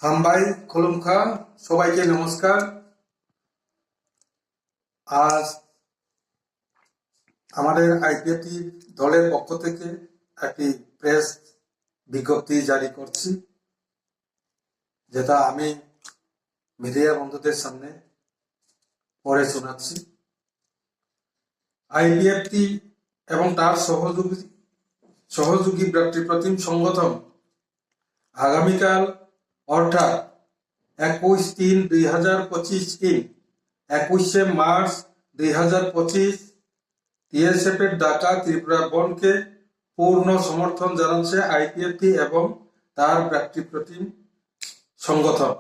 হামবাই খুলুমখা সবাইকে নমস্কার। আজ আমাদের আইপিএফটি দলের পক্ষ থেকে একটি প্রেস বিজ্ঞপ্তি জারি করছি, যেটা আমি মিডিয়া বন্ধুদের সামনে পড়ে শোনাচ্ছি। আইপিএফটি এবং তার সহযোগী ব্যক্তিপ্রতিম সংগঠন আগামীকাল অর্থাৎ 21/3/2025 21শে মার্চ 2025 বিএসএফ এর ডাকা ত্রিপুরা বনকে পূর্ণ সমর্থন জানাচ্ছে আইপিএফটি এবং তার ব্যক্তিপ্রতিম সংগঠন।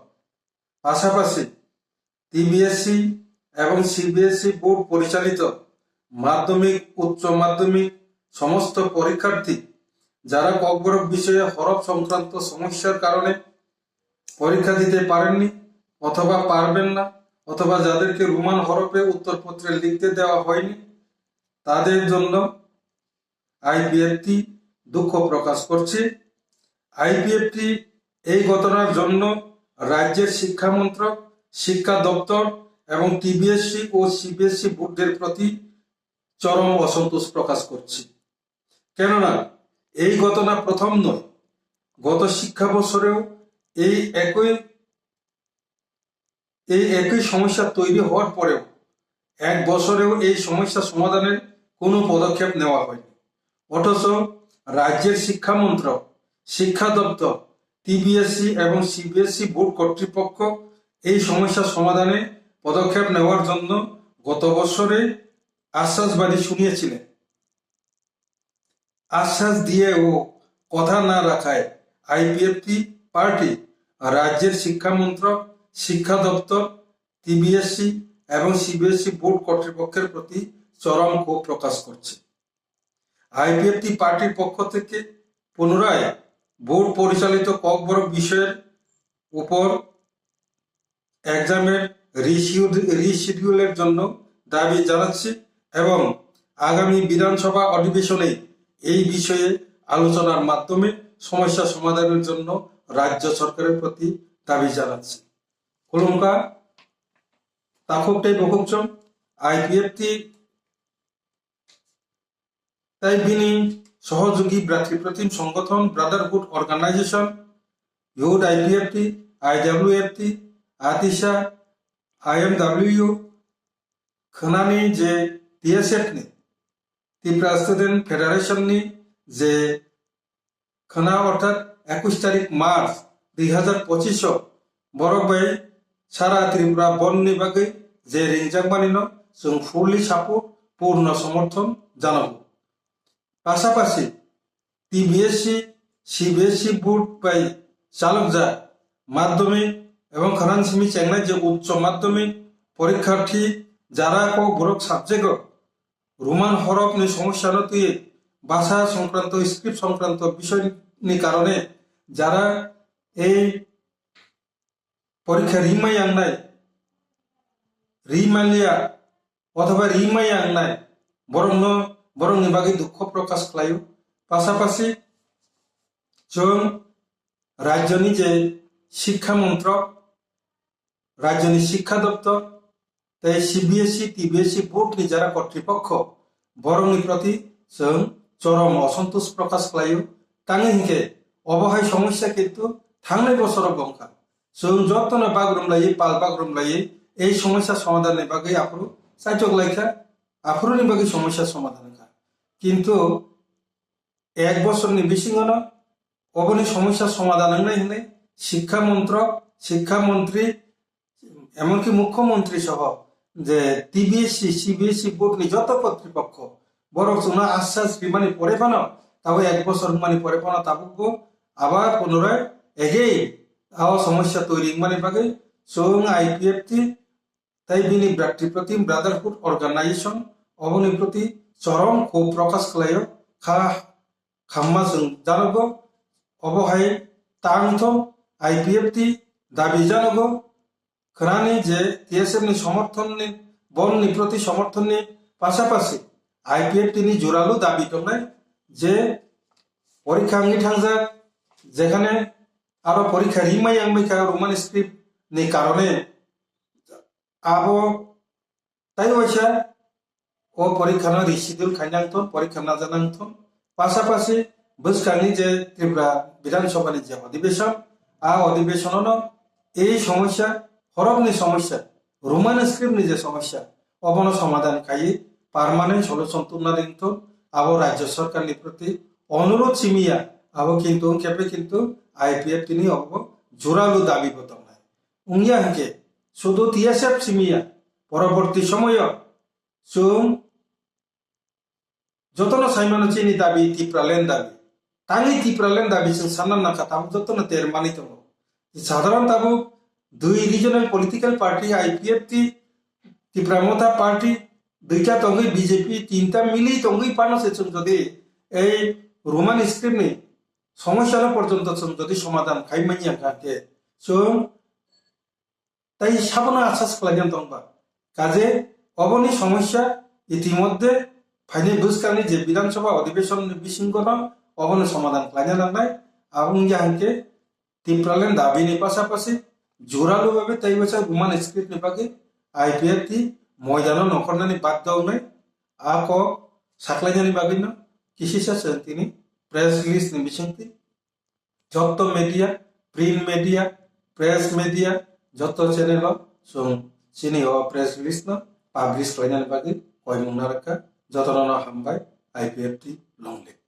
পাশাপাশি টিবিএসসি এবং সিবিএসই বোর্ড পরিচালিত মাধ্যমিক, উচ্চ মাধ্যমিক সমস্ত পরীক্ষার্থী যারা ককবরক বিষয়ে হরফ সংক্রান্ত সমস্যার কারণে পরীক্ষা দিতে পারেননি অথবা পারবেন না, অথবা যাদেরকে রোমান হরফে উত্তরপত্রে লিখতে দেওয়া হয়নি, তাদের জন্য আইপিএফটি দুঃখ প্রকাশ করছে। আইপিএফটি এই ঘটনার জন্য রাজ্যের শিক্ষা মন্ত্রক, শিক্ষা দপ্তর এবং টিবিএসসি ও সিবিএসই বোর্ডের প্রতি চরম অসন্তোষ প্রকাশ করছে। কেননা এই ঘটনা প্রথম নয়, গত শিক্ষাবর্ষেও এই একই সমস্যা তৈরি হওয়ার পরেও এক বছরেও এই সমস্যা সমাধানের কোনো পদক্ষেপ নেওয়া হয়নি। অথচ রাজ্যের শিক্ষা মন্ত্রক, শিক্ষা দপ্তর, টিবিএসসি এবং সিবিএসই বোর্ড কর্তৃপক্ষ এই সমস্যা সমাধানে পদক্ষেপ নেওয়ার জন্য গত বছরে আশ্বাসবাদী শুনিয়েছিলেন। আশ্বাস দিয়েও কথা না রাখায় আইপিএফটি পার্টি রাজ্যের শিক্ষা মন্ত্রক, শিক্ষা দপ্তর, টিবিএসসি এবং সিবিএসই বোর্ড কর্তৃপক্ষের প্রতি চরম ক্ষোভ প্রকাশ করছে। আইপিএফটি পার্টির পক্ষ থেকে পুনরায় বোর্ড পরিচালিত ককবরক বিষয়ের উপর এক্সামের রিশিডিউলের জন্য দাবি জানাচ্ছি এবং আগামী বিধানসভা অধিবেশনে এই বিষয়ে আলোচনার মাধ্যমে সমস্যা সমাধানের জন্য রাজ্য সরকারের প্রতি দাবি জানাচ্ছি। খুলুমকা তাকুকটাই বকুকচম আইপিএফটি তাই বিনি সহযোগী ব্যক্তিপ্রতিম সংগঠন ব্রাদারহুড অর্গানাইজেশন ইউড আইপিএফটি, আইডব্লিউএফটি, আতিশা, আইএমডব্লিউ खोनानि जे टिएसएफनि त्रिपुरा स्टुडेंट फेडारेशननि जे खोना अर्थात 21 तारिख मार्च 2025 बरक बाय सारा त्रिपुरा बननि बागै जे रिंजांबानिनो जों फुल्ली सापोर्ट पूर्ण समर्थन जानांगौ। पाशापाशि टिबिएससि सिबिएसई बोर्ड बाय चालकजा माध्यमिक এবং খানানসিমি চেংনাই যে উচ্চ মাধ্যমিক পরীক্ষার্থী যারা ককবরক সাবজেক্ট রোমান হরফনি সমস্যা নতুয়ে ভাষা সংক্রান্ত স্ক্রিপ্ট সংক্রান্ত বিষয়নি কারণে যারা এই পরীক্ষা রিমালিয়া অথবা রিমাইয়াংনাই বরং নিবাগী দুঃখ প্রকাশ খালাयो। পাশাপাশি जों রাজ্যনি যে শিক্ষা মন্ত্রক, রাজ্যনি শিক্ষা দপ্তর, তাই সিবিএসই টিবিএসই বোর্ডनि যারা কর্তৃপক্ষ বরংनि প্রতি जों চরম অসন্তোষ প্রকাশ খালাयो। তাङै हिंखे अबहाय समस्या किन्तु थांनाय बोसोराव दंखा। जों जतनो बागरुमलायै पाल बागरुमलायै এই সমস্যা সমাধানের বাগै आफुरु साइटक लायखा आफुरुनि बागै সমস্যা সমাধানखा। কিন্তু এক বছরनि बिसिङावनो अबनि সমস্যা সমাধান হইনাই শিক্ষা মন্ত্রক, শিক্ষামন্ত্রী এমনকি মুখ্যমন্ত্রী সহ যে টিবিএসসি সিবিএসই বোর্ডনি যত কর্তৃপক্ষ বরং जोंना আশ্বাস বিমানি পরে ফানো তাও এক বছর মানে পরে ফানো তাবুকো আবার পুনরায় এগেই আও সমস্যা তৈরি মানে বাগে जों আইপিএফটি তাই বিনি ব্যক্তিপ্রতিম ব্রাদারহুড অর্গানাইজেশন অবনি প্রতি চরম ক্ষোভ প্রকাশ খালাयो। খাম্মা जों জানাগো অবহায় तांथ आईपीएफटी दाबी जानांगौ खोनानि जे टीएसएफनि समर्थननि बननि प्रति समर्थननि पाशापाशि आईपीएफटीनि जोरालो दाबी दंनाय जे परीक्षा थांजा जेखाने aro porikha rimai yang mika roman script ni karone abo tai waisa o porikha no reschedule khainang thon porikha na janang thon পাশাপাশি বৈশাখী যে ত্রিপুরা বিধানসভার যে অধিবেশন অধিবেশনও এই সমস্যা হরফনি সমস্যা রোমান স্ক্রিপ্টনি যে সমস্যা অবন সমাধান খাই পার্মানেন্ট সলিউশন তুলনা দিন আবো রাজ্য সরকারনি প্রতি অনুরোধ সিমিয়া আবো কিন্তু খেপে কিন্তু আইপিএফ তিনি অব জোরালো দাবি বতনায় উঙ্গিয়া হাঁকে শুধু টিএসএফ সিমিয়া পরবর্তী সময় সুম যতন সাইমানো চিনি দাবি টিপ্রালেন দাবি তাঙ্গি টিপ্রালেন দাবি जों सानना नाखा ताबो যতন तेर मानि दङ साधारण ताबो दुई regional political party IPF Tipra Motha party दुईटा दङै बीजेपी तीनटा मिली दङै पानसे जों যদি এই রোমান স্ক্রিপ্টনি সমস্যা পর্যন্ত जों যদি সমাধান খাইমানিয়া কাকে जों তাই সাবনা আশ্বাস খালাইয়ান দংবা কাজে অবনি সমস্যা ইতিমধ্যে ফাইনে বুঝকানি যে বিধানসভা অধিবেশন বিশৃঙ্খল অবন সমাধান খাইনা লাগাই আবুং জাহানকে টিপ্রালেন দাবিনি পাশাপাশি জোরালো ভাবে তাই বছর রোমান স্ক্রিপ্ট নিপাকে আইপিএফ টি ময়দানো নকরনানি বাদ দাওনাই আক সাকলাইনানি বাগিন কিসিসা তিনি প্রেস রিলিজ নি বিশিংতি যত media print media press media যত চ্যানেল সং চিনি প্রেস রিলিজ ন পাবলিশ খাইনানি বাগি কয় মুনারকা যতন হামবাই আইপিএফ টি লংলে